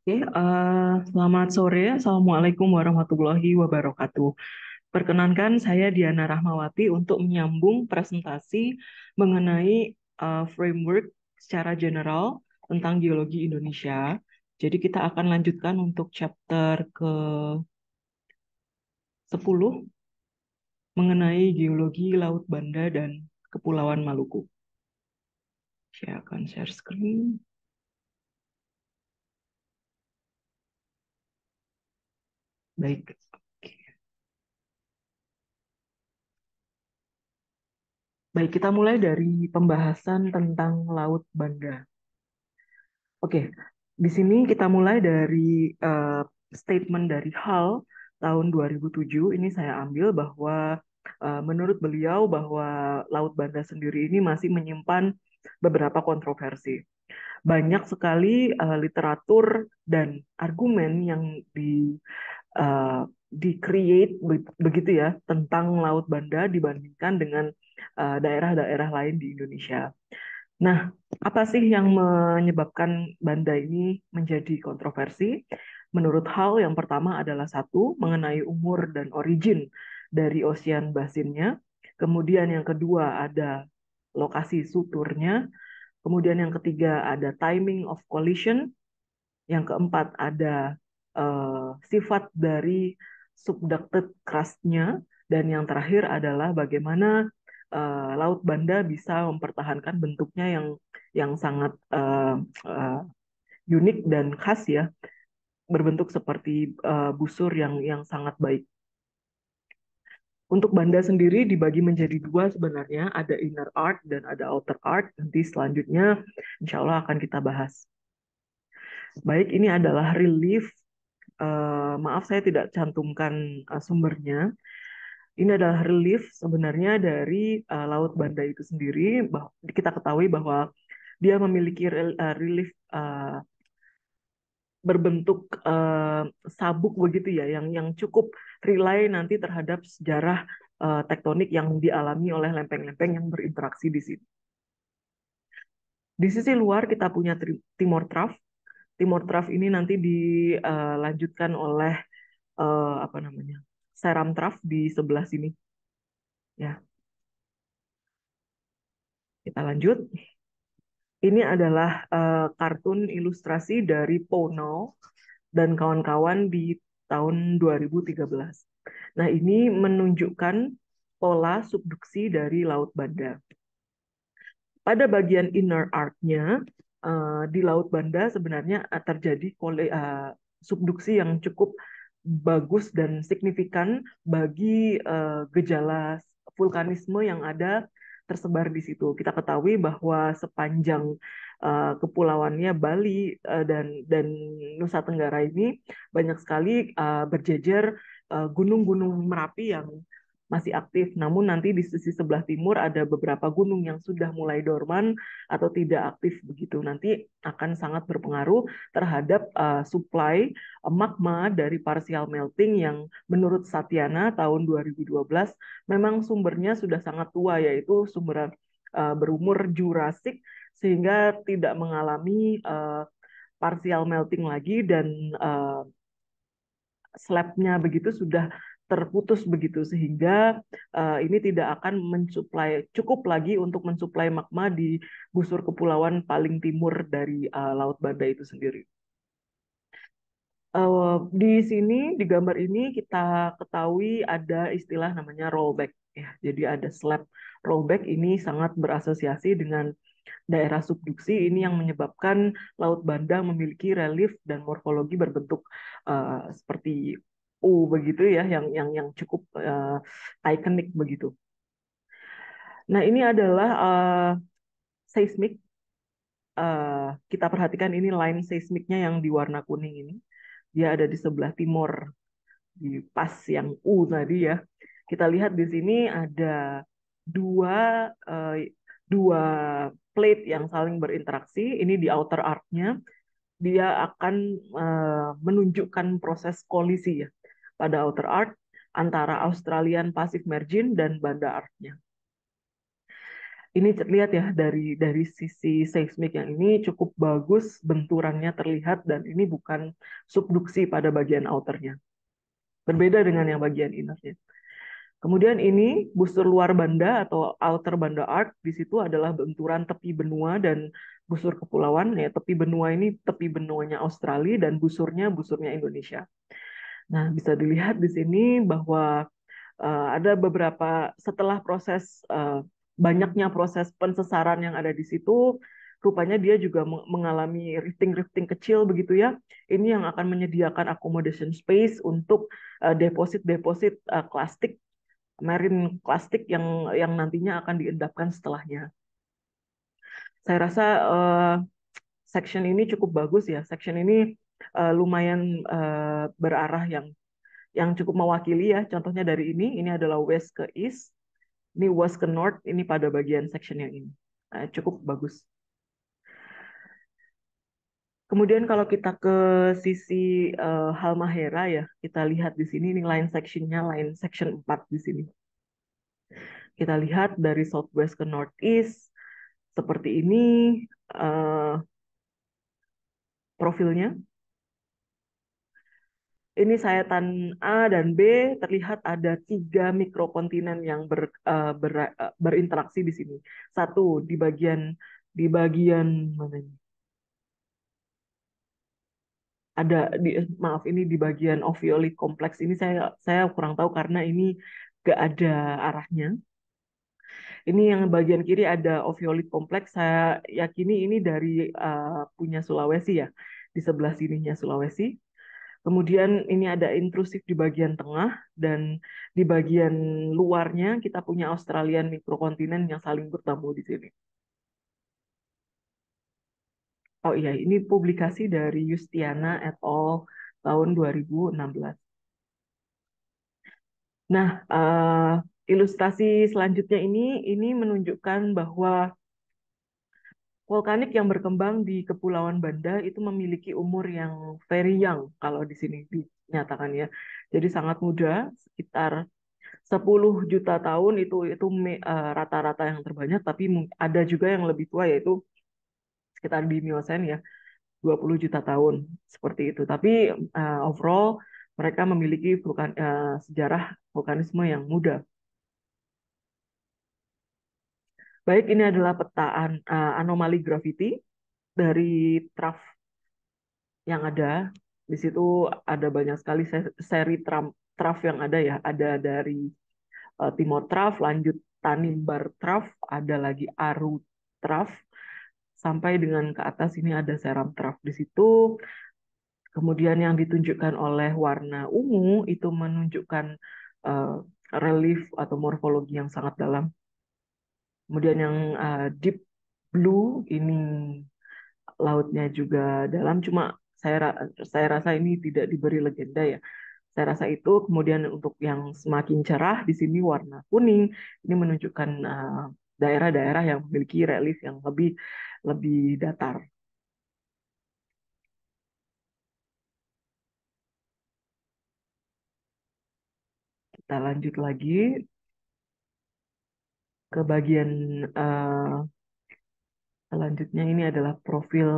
Selamat sore. Assalamualaikum warahmatullahi wabarakatuh. Perkenankan saya Diana Rahmawati untuk menyambung presentasi mengenai framework secara general tentang geologi Indonesia. Jadi kita akan lanjutkan untuk chapter ke-10 mengenai geologi Laut Banda dan Kepulauan Maluku. Saya akan share screen. Baik. Baik, kita mulai dari pembahasan tentang Laut Banda. Oke, di sini kita mulai dari statement dari HAL tahun 2007. Ini saya ambil bahwa menurut beliau bahwa Laut Banda sendiri ini masih menyimpan beberapa kontroversi. Banyak sekali literatur dan argumen yang uh, di-create begitu ya tentang Laut Banda dibandingkan dengan daerah-daerah lain di Indonesia. Nah, apa sih yang menyebabkan Banda ini menjadi kontroversi? Menurut Hal, yang pertama adalah satu, mengenai umur dan origin dari ocean basinnya. Kemudian yang kedua ada lokasi suturnya. Kemudian yang ketiga ada timing of collision. Yang keempat ada sifat dari subducted crust-nya. Dan yang terakhir adalah bagaimana Laut Banda bisa mempertahankan bentuknya yang sangat unik dan khas ya, berbentuk seperti busur yang sangat baik. Untuk Banda sendiri dibagi menjadi dua sebenarnya, ada inner arc dan ada outer arc. Nanti selanjutnya insya Allah akan kita bahas. Baik, ini adalah relief. Maaf saya tidak cantumkan sumbernya. Ini adalah relief sebenarnya dari Laut Banda itu sendiri. Kita ketahui bahwa dia memiliki relief berbentuk sabuk begitu ya, yang cukup relay nanti terhadap sejarah tektonik yang dialami oleh lempeng-lempeng yang berinteraksi di sini. Di sisi luar kita punya Timor Trough. Timor Trough ini nanti dilanjutkan oleh apa namanya, Seram Trough di sebelah sini. Ya, kita lanjut. Ini adalah kartun ilustrasi dari Pownall dan kawan-kawan di tahun 2013. Nah, ini menunjukkan pola subduksi dari Laut Banda. Pada bagian inner arc-nya, di Laut Banda sebenarnya terjadi subduksi yang cukup bagus dan signifikan bagi gejala vulkanisme yang ada tersebar di situ. Kita ketahui bahwa sepanjang kepulauannya Bali dan Nusa Tenggara ini banyak sekali berjejer gunung-gunung Merapi yang masih aktif. Namun nanti di sisi sebelah timur ada beberapa gunung yang sudah mulai dorman atau tidak aktif begitu. Nanti akan sangat berpengaruh terhadap supply magma dari partial melting yang menurut Satyana tahun 2012 memang sumbernya sudah sangat tua, yaitu sumber berumur Jurassic, sehingga tidak mengalami partial melting lagi dan slabnya begitu sudah terputus begitu, sehingga ini tidak akan mensuplai cukup lagi untuk mensuplai magma di busur kepulauan paling timur dari Laut Banda itu sendiri. Di sini di gambar ini kita ketahui ada istilah namanya rollback ya. Jadi ada slab rollback, ini sangat berasosiasi dengan daerah subduksi. Ini yang menyebabkan Laut Banda memiliki relief dan morfologi berbentuk seperti U begitu ya, yang cukup ikonik begitu. Nah, ini adalah seismik. Kita perhatikan ini line seismiknya yang di warna kuning ini. Dia ada di sebelah timur, di pas yang U tadi ya. Kita lihat di sini ada dua uh, dua plate yang saling berinteraksi. Ini di outer arc-nya. Dia akan menunjukkan proses kolisi ya pada outer arc antara Australian Pacific Margin dan Banda Arc-nya. Ini lihat ya dari sisi seismik yang ini cukup bagus benturannya terlihat dan ini bukan subduksi pada bagian outernya. Berbeda dengan yang bagian innernya. Kemudian ini busur luar banda atau outer banda arc di situ adalah benturan tepi benua dan busur kepulauan. Ya, tepi benua ini tepi benuanya Australia dan busurnya Indonesia. Nah, bisa dilihat di sini bahwa ada beberapa setelah banyaknya proses pensesaran yang ada di situ, rupanya dia juga mengalami rifting-rifting kecil begitu ya. Ini yang akan menyediakan accommodation space untuk deposit-deposit plastik, marine plastik yang nantinya akan diendapkan setelahnya. Saya rasa section ini cukup bagus ya. Section ini lumayan berarah yang cukup mewakili ya. Contohnya dari ini adalah west ke east, ini west ke north, ini pada bagian section yang ini. Cukup bagus. Kemudian kalau kita ke sisi Halmahera ya, kita lihat di sini ini line sectionnya line section 4 di sini. Kita lihat dari southwest ke northeast seperti ini profilnya. Ini sayatan A dan B terlihat ada 3 mikrokontinen yang berinteraksi di sini. Satu di bagian mana ini? Maaf ini di bagian oviolit kompleks ini saya kurang tahu karena ini gak ada arahnya. Ini yang bagian kiri ada oviolit kompleks. Saya yakini ini dari punya Sulawesi ya, di sebelah sininya Sulawesi. Kemudian ini ada intrusif di bagian tengah dan di bagian luarnya kita punya Australian mikrokontinen yang saling bertemu di sini. Oh iya, ini publikasi dari Yustiana et al. Tahun 2016. Nah, ilustrasi selanjutnya ini menunjukkan bahwa vulkanik yang berkembang di Kepulauan Banda itu memiliki umur yang very young kalau di sini dinyatakan ya. Jadi sangat muda, sekitar 10 juta tahun itu rata-rata yang terbanyak, tapi ada juga yang lebih tua yaitu sekitar di Miocene ya, 20 juta tahun seperti itu. Tapi overall mereka memiliki sejarah vulkanisme yang muda. Baik, ini adalah petaan anomali graviti dari trough yang ada. Di situ ada banyak sekali seri trough yang ada ya. Ada dari Timor Trough, lanjut Tanimbar Trough, ada lagi Aru Trough, sampai dengan ke atas ini ada Seram Trough di situ. Kemudian yang ditunjukkan oleh warna ungu itu menunjukkan uh, relief atau morfologi yang sangat dalam. Kemudian yang deep blue ini lautnya juga dalam, cuma saya rasa ini tidak diberi legenda ya. Saya rasa itu. Kemudian untuk yang semakin cerah di sini warna kuning ini menunjukkan daerah-daerah yang memiliki relief yang lebih lebih datar. Kita lanjut lagi ke bagian uh, selanjutnya. Ini adalah profil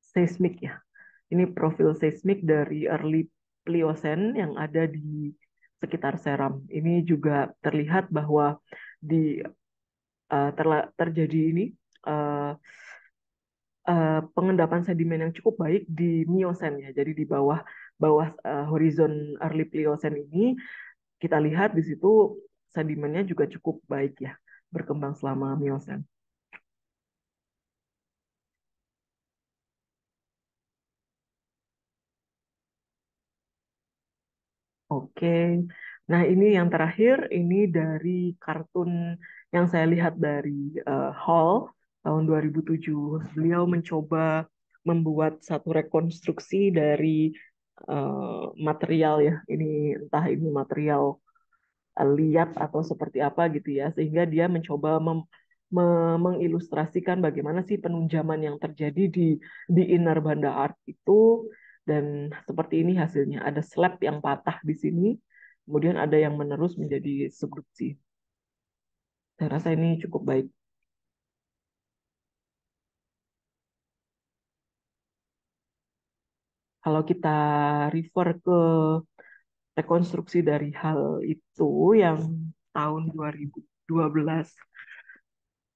seismik ya. Ini profil seismik dari early Pliocene yang ada di sekitar Seram. Ini juga terlihat bahwa di terjadi ini uh, pengendapan sedimen yang cukup baik di Miocene ya. Jadi di bawah bawah horizon early Pliocene ini kita lihat di situ sedimennya juga cukup baik ya, berkembang selama Miocene. Oke. Nah, ini yang terakhir, ini dari kartun yang saya lihat dari Hall tahun 2007. Beliau mencoba membuat satu rekonstruksi dari material ya. Ini entah ini material liat atau seperti apa gitu ya. Sehingga dia mencoba mengilustrasikan bagaimana sih penunjaman yang terjadi di inner Banda Art itu, dan seperti ini hasilnya. Ada slab yang patah di sini, kemudian ada yang menerus menjadi subduksi. Saya rasa ini cukup baik. Kalau kita refer ke rekonstruksi dari hal itu yang tahun 2012.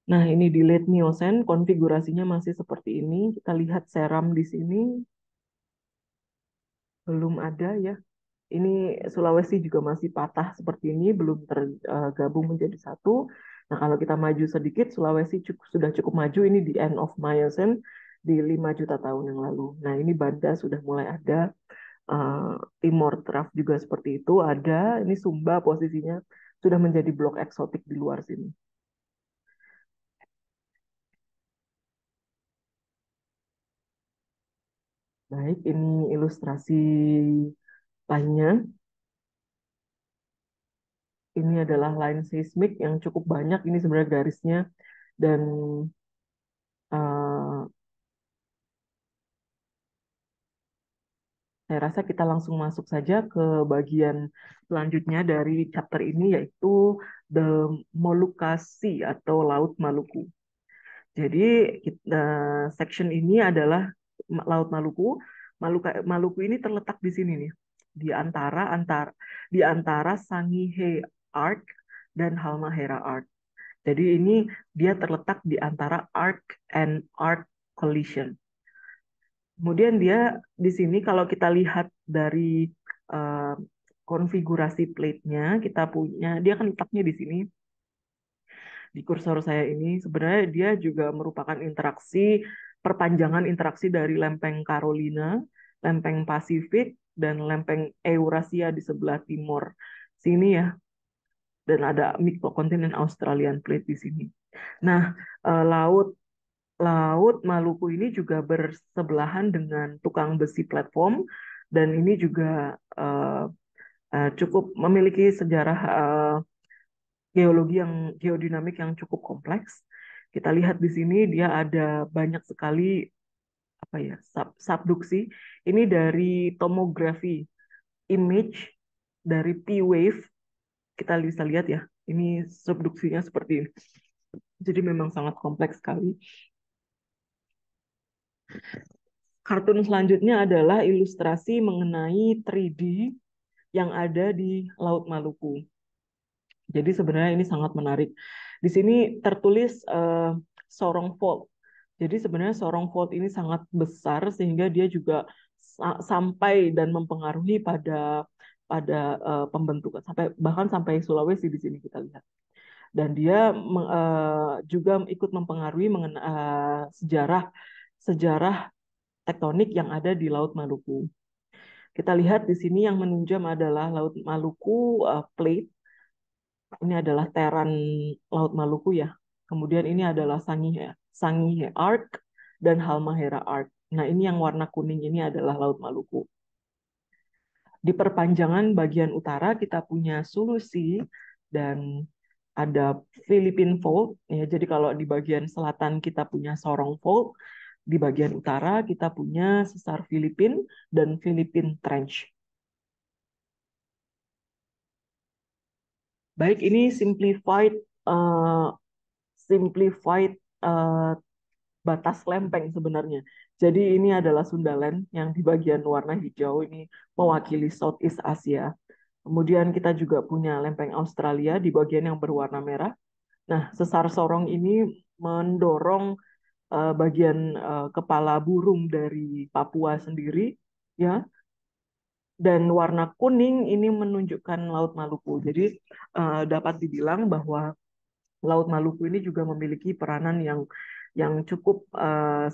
Nah, ini di late Miocene, konfigurasinya masih seperti ini. Kita lihat seram di sini belum ada ya. Ini Sulawesi juga masih patah seperti ini, belum tergabung menjadi satu. Nah, kalau kita maju sedikit, Sulawesi sudah cukup maju. Ini di end of Miocene di 5 juta tahun yang lalu. Nah, ini Banda sudah mulai ada. Timor Traf juga seperti itu ada. Ini Sumba posisinya sudah menjadi blok eksotik di luar sini. Baik, ini ilustrasi lainnya. Ini adalah line seismik yang cukup banyak. Ini sebenarnya garisnya dan uh, saya rasa kita langsung masuk saja ke bagian selanjutnya dari chapter ini yaitu The Molucca Sea atau Laut Maluku. Jadi section ini adalah Laut Maluku. Maluku ini terletak di sini nih, di antara Sangihe Arc dan Halmahera Arc. Jadi ini dia terletak di antara arc and arc collision. Kemudian dia di sini kalau kita lihat dari uh, konfigurasi plate-nya, kita punya dia kan letaknya di sini di kursor saya ini. Sebenarnya dia juga merupakan perpanjangan interaksi dari lempeng Carolina, lempeng Pasifik, dan lempeng Eurasia di sebelah timur sini ya. Dan ada mikrokontinen Australian Plate di sini. Nah, laut Laut Maluku ini juga bersebelahan dengan tukang besi platform dan ini juga cukup memiliki sejarah geodinamik yang cukup kompleks. Kita lihat di sini dia ada banyak sekali apa ya subduksi. Ini dari tomografi image dari P-wave kita bisa lihat ya. Ini subduksinya seperti ini. Jadi memang sangat kompleks sekali. Kartun selanjutnya adalah ilustrasi mengenai 3D yang ada di Laut Maluku. Jadi sebenarnya ini sangat menarik. Di sini tertulis Sorong Fault. Jadi sebenarnya Sorong Fault ini sangat besar sehingga dia juga sampai dan mempengaruhi pada pada pembentukan bahkan sampai Sulawesi di sini kita lihat. Dan dia juga ikut mempengaruhi sejarah sejarah tektonik yang ada di Laut Maluku. Kita lihat di sini yang menunjam adalah Laut Maluku Plate. Ini adalah teran Laut Maluku ya. Kemudian ini adalah Sangihe Arc dan Halmahera Arc. Nah, ini yang warna kuning ini adalah Laut Maluku. Di perpanjangan bagian utara kita punya Sulusi dan ada Philippine Fault. Ya, jadi kalau di bagian selatan kita punya Sorong Fault, di bagian utara kita punya sesar Filipin dan Philippine Trench. Baik, ini uh, simplified uh, batas lempeng sebenarnya. Jadi ini adalah Sundaland yang di bagian warna hijau ini mewakili Southeast Asia. Kemudian kita juga punya lempeng Australia di bagian yang berwarna merah. Nah, sesar Sorong ini mendorong bagian kepala burung dari Papua sendiri, ya. Dan warna kuning ini menunjukkan Laut Maluku. Jadi dapat dibilang bahwa Laut Maluku ini juga memiliki peranan yang cukup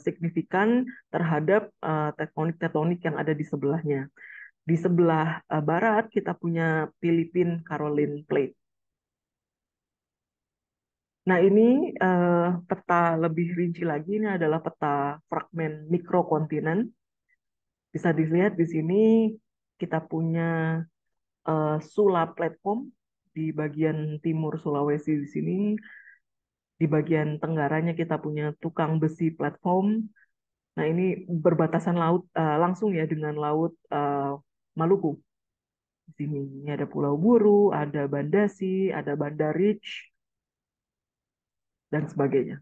signifikan terhadap tektonik-tektonik yang ada di sebelahnya. Di sebelah barat kita punya Philippine Caroline Plate. Nah, ini peta lebih rinci lagi, ini adalah peta fragmen mikrokontinen. Bisa dilihat di sini kita punya Sula Platform di bagian timur Sulawesi di sini. Di bagian tenggaranya kita punya tukang besi platform. Nah, ini berbatasan laut langsung ya dengan Laut Maluku. Di sini ini ada Pulau Buru, ada Bandasi, ada Banda Ridge, dan sebagainya.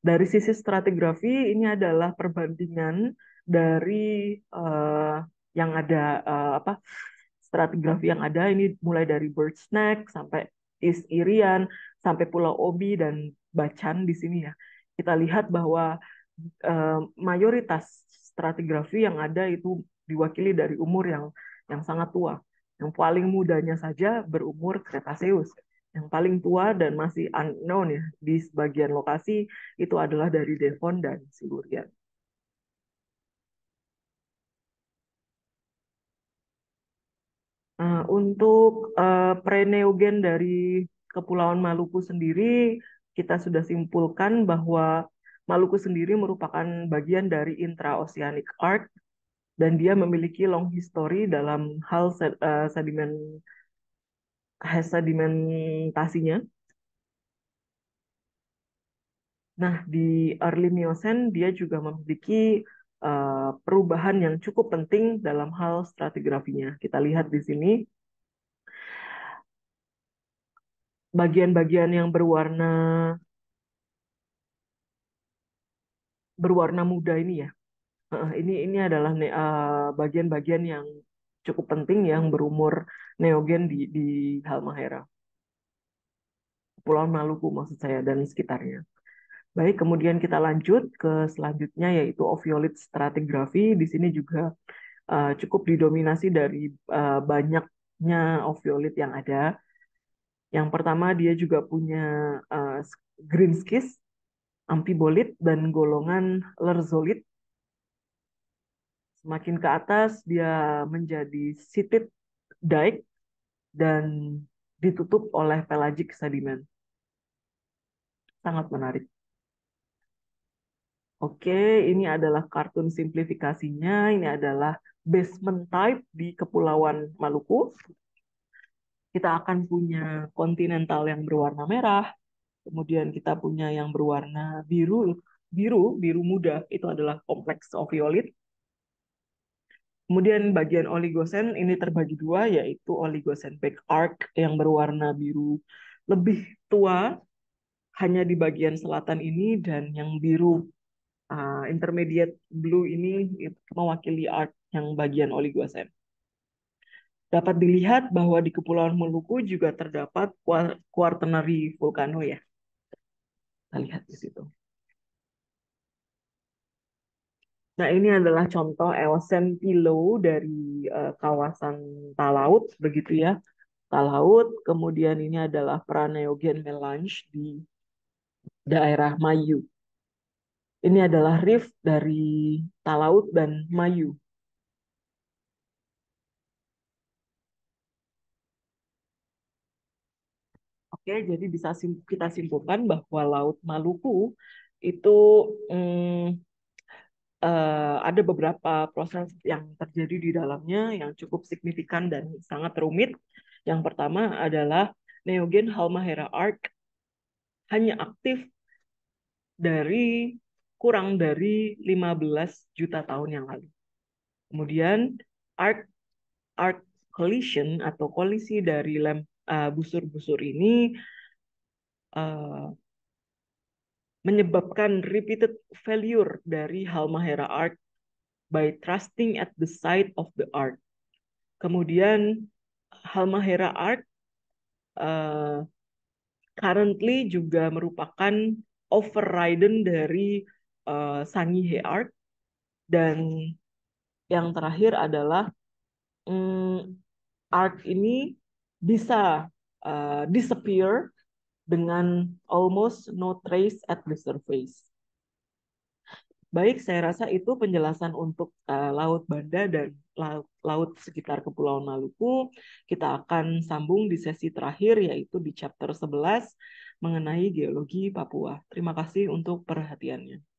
Dari sisi stratigrafi, ini adalah perbandingan dari yang ada apa stratigrafi yang ada ini mulai dari Bird Snack sampai East Irian sampai Pulau Obi dan Bacan di sini ya. Kita lihat bahwa mayoritas stratigrafi yang ada itu diwakili dari umur yang sangat tua. Yang paling mudanya saja berumur Cretaceous. Yang paling tua dan masih unknown ya di sebagian lokasi itu adalah dari Devon dan Silurian. Untuk preneogen dari Kepulauan Maluku sendiri, kita sudah simpulkan bahwa Maluku sendiri merupakan bagian dari intraoceanic arc dan dia memiliki long history dalam hal sedimentasinya. Nah, di early Miocene dia juga memiliki perubahan yang cukup penting dalam hal stratigrafinya. Kita lihat di sini bagian-bagian yang berwarna muda ini ya. Ini adalah bagian-bagian yang cukup penting yang berumur neogen di Halmahera, Pulau Maluku maksud saya dan sekitarnya. Baik, kemudian kita lanjut ke selanjutnya yaitu oviolit stratigraphy. Di sini juga cukup didominasi dari banyaknya oviolit yang ada. Yang pertama dia juga punya uh, green schist, amfibolit, dan golongan lerzolit. Semakin ke atas dia menjadi sitit dike dan ditutup oleh pelagic sedimen. Sangat menarik. Oke, ini adalah kartun simplifikasinya. Ini adalah basement type di Kepulauan Maluku. Kita akan punya kontinental yang berwarna merah, kemudian kita punya yang berwarna biru, biru muda, itu adalah kompleks oviolit. Kemudian bagian oligosen ini terbagi dua, yaitu oligosen back arc yang berwarna biru lebih tua, hanya di bagian selatan ini, dan yang biru intermediate blue ini mewakili arc yang bagian oligosen. Dapat dilihat bahwa di Kepulauan Maluku juga terdapat quaternary volcano ya. Kita lihat di situ. Nah, ini adalah contoh Eosen Pillow dari kawasan Talaut, begitu ya. Talaut, kemudian ini adalah Praneogen Melange di daerah Mayu. Ini adalah rift dari Talaut dan Mayu. Oke, jadi bisa kita simpulkan bahwa Laut Maluku itu mm, ada beberapa proses yang terjadi di dalamnya yang cukup signifikan dan sangat rumit. Yang pertama adalah Neogen Halmahera Arc hanya aktif dari kurang dari 15 juta tahun yang lalu. Kemudian arc arc collision atau kolisi dari busur-busur ini uh, menyebabkan repeated failure dari Halmahera Arc by thrusting at the side of the arc. Kemudian Halmahera Arc uh, currently juga merupakan overridden dari Sangihe Arc, dan yang terakhir adalah art ini bisa disappear dengan almost no trace at the surface. Baik, saya rasa itu penjelasan untuk Laut Banda dan laut sekitar Kepulauan Maluku. Kita akan sambung di sesi terakhir, yaitu di chapter 11 mengenai geologi Papua. Terima kasih untuk perhatiannya.